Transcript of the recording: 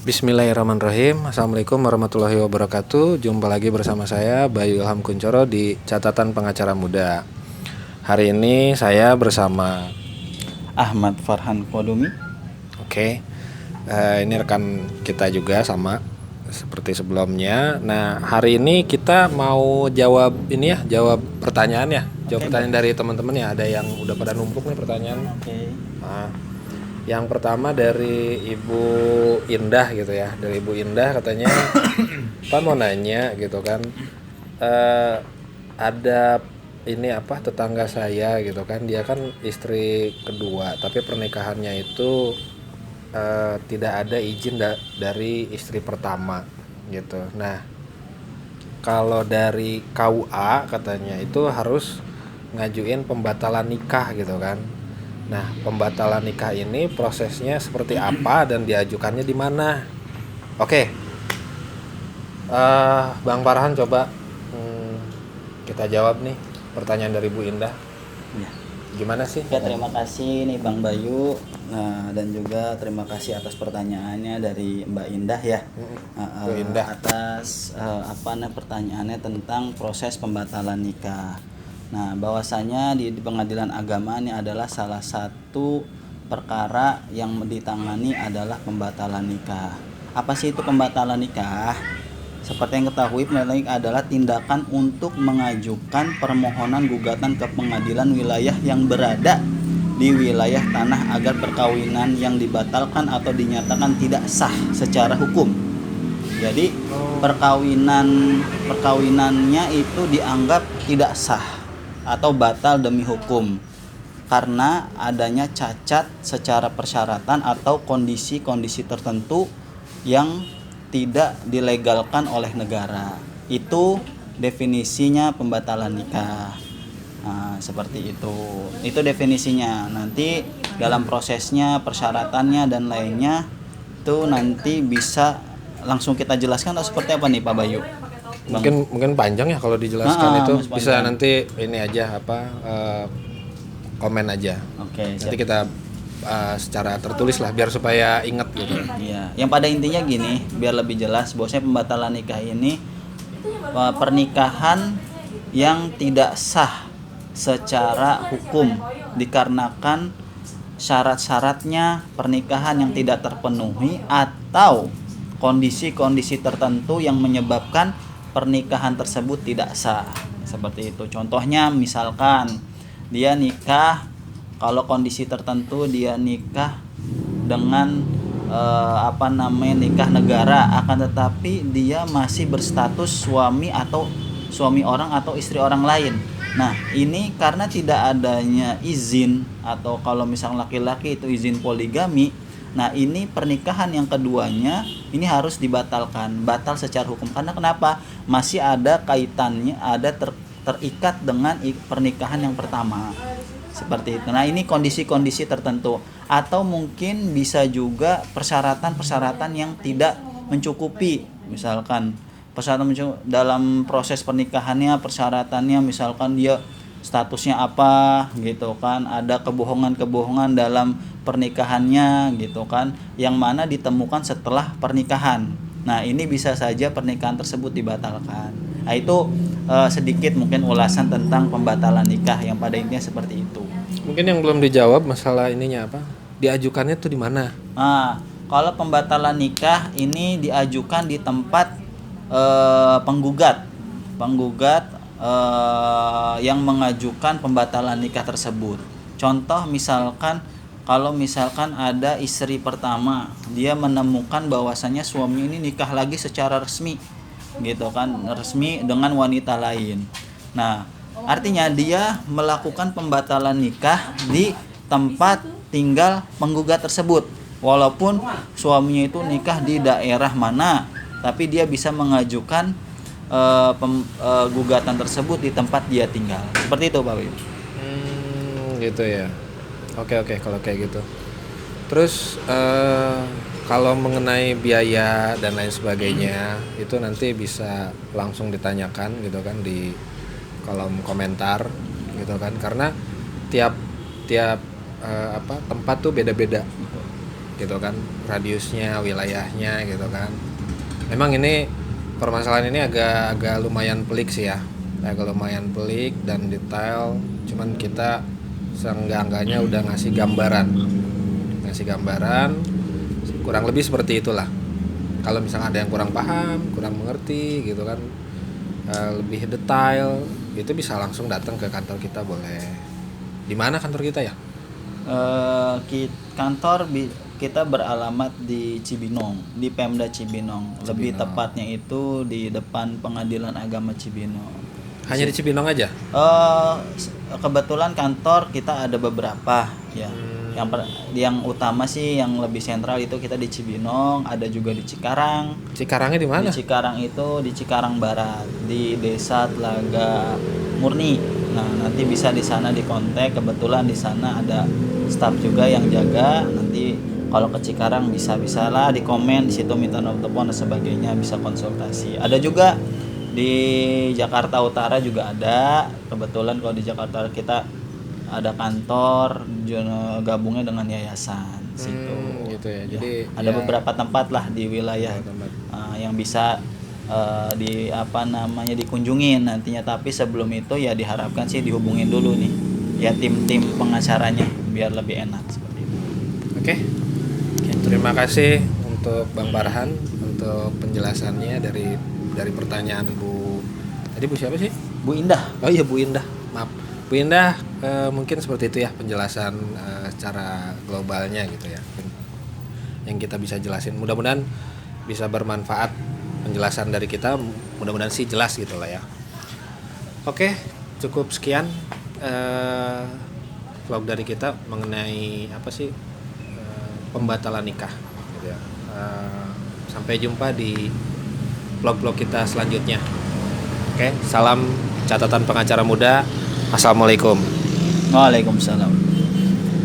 Bismillahirrahmanirrahim. Assalamualaikum warahmatullahi wabarakatuh. Jumpa lagi bersama saya Bayu Ilham Kuncoro di Catatan Pengacara Muda. Hari ini saya bersama Ahmad Farhan Kodumi. Oke, ini rekan kita juga sama seperti sebelumnya. Nah, hari ini kita mau jawab pertanyaan ya. Jawab pertanyaan dari teman-teman ya. Ada yang udah pada numpuk nih pertanyaan. Oke. Nah, yang pertama dari Ibu Indah gitu ya. Dari Ibu Indah katanya Pak mau nanya gitu kan, ada ini tetangga saya gitu kan, dia kan istri kedua tapi pernikahannya itu tidak ada izin dari istri pertama gitu. Nah, kalau dari KUA katanya itu harus ngajuin pembatalan nikah gitu kan. Nah, pembatalan nikah ini prosesnya seperti apa dan diajukannya di mana? Oke, Bang Farhan coba kita jawab nih pertanyaan dari Bu Indah. Ya. Gimana sih? Ya, terima kasih nih Bang Bayu. Nah, dan juga terima kasih atas pertanyaannya dari Mbak Indah ya. Bu Indah. Atas pertanyaannya tentang proses pembatalan nikah. Nah, bahwasanya di pengadilan agama ini adalah salah satu perkara yang ditangani adalah pembatalan nikah. Apa sih itu pembatalan nikah? Seperti yang ketahui, pembatalan nikah adalah tindakan untuk mengajukan permohonan gugatan ke pengadilan wilayah yang berada di wilayah tanah agar perkawinan yang dibatalkan atau dinyatakan tidak sah secara hukum. Jadi perkawinannya itu dianggap tidak sah atau batal demi hukum karena adanya cacat secara persyaratan atau kondisi-kondisi tertentu yang tidak dilegalkan oleh negara. Itu definisinya pembatalan nikah. Nah, seperti itu. Itu definisinya. Nanti dalam prosesnya, persyaratannya dan lainnya itu nanti bisa langsung kita jelaskan atau seperti apa nih Pak Bayu? Mungkin panjang ya kalau dijelaskan itu. Bisa panjang. nanti ini aja komen aja. Oke, nanti kita secara tertulis lah biar supaya ingat gitu. Iya, yang pada intinya gini, biar lebih jelas bahwasanya pembatalan nikah ini pernikahan yang tidak sah secara hukum dikarenakan syarat-syaratnya pernikahan yang tidak terpenuhi atau kondisi-kondisi tertentu yang menyebabkan pernikahan tersebut tidak sah. Seperti itu. Contohnya misalkan dia nikah, kalau kondisi tertentu dia nikah dengan nikah negara, akan tetapi dia masih berstatus suami atau suami orang atau istri orang lain. Nah, ini karena tidak adanya izin, atau kalau misalnya laki-laki itu izin poligami. Nah, ini pernikahan yang keduanya ini harus dibatalkan, batal secara hukum. Karena kenapa? Masih ada kaitannya, ada terikat dengan pernikahan yang pertama. Seperti itu. Nah, ini kondisi-kondisi tertentu. Atau mungkin bisa juga persyaratan-persyaratan yang tidak mencukupi. Misalkan dalam proses pernikahannya, persyaratannya misalkan dia statusnya apa gitu kan, ada kebohongan-kebohongan dalam pernikahannya gitu kan, yang mana ditemukan setelah pernikahan. Nah, ini bisa saja pernikahan tersebut dibatalkan. Nah, itu sedikit mungkin ulasan tentang pembatalan nikah yang pada intinya seperti itu. Mungkin yang belum dijawab masalah ininya apa? Diajukannya tuh di mana? Nah, kalau pembatalan nikah ini diajukan di tempat penggugat yang mengajukan pembatalan nikah tersebut. Contoh misalkan kalau misalkan ada istri pertama, dia menemukan bahwasannya suami ini nikah lagi secara resmi gitu kan, resmi dengan wanita lain. Nah, artinya dia melakukan pembatalan nikah di tempat tinggal penggugat tersebut. Walaupun suaminya itu nikah di daerah mana, tapi dia bisa mengajukan gugatan tersebut di tempat dia tinggal. Seperti itu, Pak Bayu. Gitu ya. Oke, kalau kayak gitu. Terus kalau mengenai biaya dan lain sebagainya itu nanti bisa langsung ditanyakan gitu kan di kolom komentar gitu kan, karena tiap tempat tuh beda-beda. gitu kan, radiusnya, wilayahnya gitu kan. Memang ini permasalahan ini agak lumayan pelik sih ya, agak lumayan pelik dan detail. Cuman kita seenggak-enggaknya udah ngasih gambaran kurang lebih seperti itulah. Kalau misalnya ada yang kurang paham, kurang mengerti gitu kan, lebih detail, itu bisa langsung datang ke kantor kita boleh. Di mana kantor kita ya? Kita beralamat di Cibinong, di Pemda Cibinong. Lebih tepatnya itu di depan Pengadilan Agama Cibinong. Hanya di Cibinong aja? Kebetulan kantor kita ada beberapa ya. Yang utama sih yang lebih sentral itu kita di Cibinong, ada juga di Cikarang. Cikarangnya di mana? Di Cikarang itu di Cikarang Barat, di Desa Telaga Murni. Nah, nanti bisa di sana dikontak, kebetulan di sana ada staf juga yang jaga. Nanti kalau ke Cikarang bisa-bisalah di komen di situ, minta nomor telepon dan sebagainya, bisa konsultasi. Ada juga di Jakarta Utara juga ada. Kebetulan kalau di Jakarta kita ada kantor gabungnya dengan yayasan situ. Gitu ya. Jadi ada beberapa tempat lah di wilayah yang bisa dikunjungin nantinya. Tapi sebelum itu ya diharapkan sih dihubungin dulu nih ya tim pengacaranya biar lebih enak seperti itu. Oke. Terima kasih untuk Bang Farhan untuk penjelasannya dari pertanyaan Bu. Tadi Bu siapa sih? Bu Indah. Oh iya, Bu Indah. Maaf. Bu Indah, mungkin seperti itu ya penjelasan secara globalnya gitu ya, yang kita bisa jelasin. Mudah-mudahan bisa bermanfaat penjelasan dari kita, mudah-mudahan sih jelas gitu lah ya. Oke, cukup sekian vlog dari kita mengenai apa sih pembatalan nikah gitu ya. Sampai jumpa di vlog-vlog kita selanjutnya. Oke, salam catatan pengacara muda. Assalamualaikum. Waalaikumsalam.